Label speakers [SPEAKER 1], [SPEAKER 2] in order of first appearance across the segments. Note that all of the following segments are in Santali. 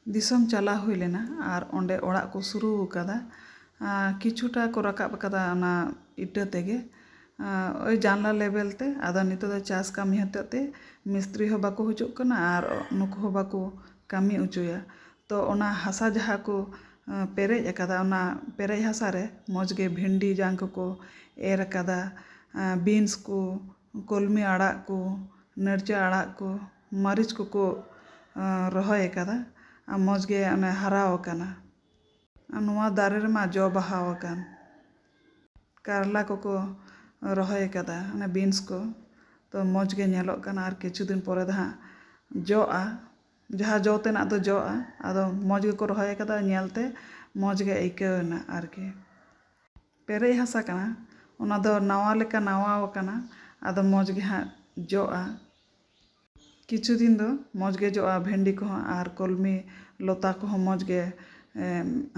[SPEAKER 1] दिसम चला हुई लेना और ओंडे ओड़ा को शुरू कदा किछुटा को रकाब कदा ना इटा तेगे ओई जानला लेवल ते आदा नितो द चास कामी हते मिस्त्री हो बाको हुजुक कना और नुको हो बाको कामी उचुया तो ओना हसा जहा को पेरेज अकादा ओना पेरेज हसा रे मौजगे भिंडी जांग को एर कदा बीन्स को कलमी आड़ा को नर्चा आड़ा को मरीच को रहोय कदा मौजगे ओने हराव कना नुआ दारे रे मा जो बहाव कन कारला को रहोय कदा ओने बीन्स को तो मौजगे नेलोग कना और किछु दिन पोरे दा जोआ जहाँ जो तेना दो जोआ आदो मौजगे को रहोय कदा नेलते मौजगे आइकावना आरके पेरे हसा कना ओना दो नावा लेका नावाव कना आदो मौजगे हाँ जोआ किछु दिन दो मौजगे जोआ भेंडी को और कलमी लता को मौजगे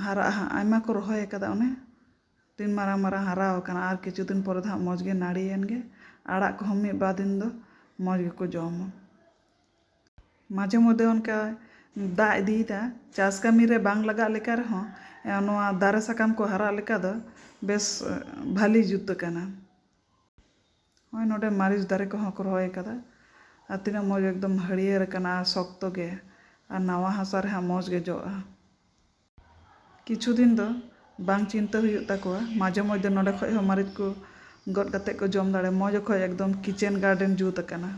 [SPEAKER 1] हरा आयमा को रहोय कदा ओने तीन मारांग मारांग हराव कना और किछु दिन पोरे दा मौजगे नाड़ियेनगे आड़ा को मी बा दिन दो मौजगे को जम माझे मध्य उनका दा इदीदा चास कामी रे बांग लगा लेका रहो नोआ दारे साकाम को हरा लेका दो बेस भाली जुत कना होय नोडे मारिच दारे को को रहोय कदा आतिना मौज एकदम हरियर कना शक्तो गे और नावा हसा रे मौजगे जोआ किछु दिन दो बांग चिंता हुयुग ताकोआ माझे मध्य नोडे खय हो मारिच को गद कते को जम दाड़े मौज खय एकदम किचेन गार्डन जुत कना।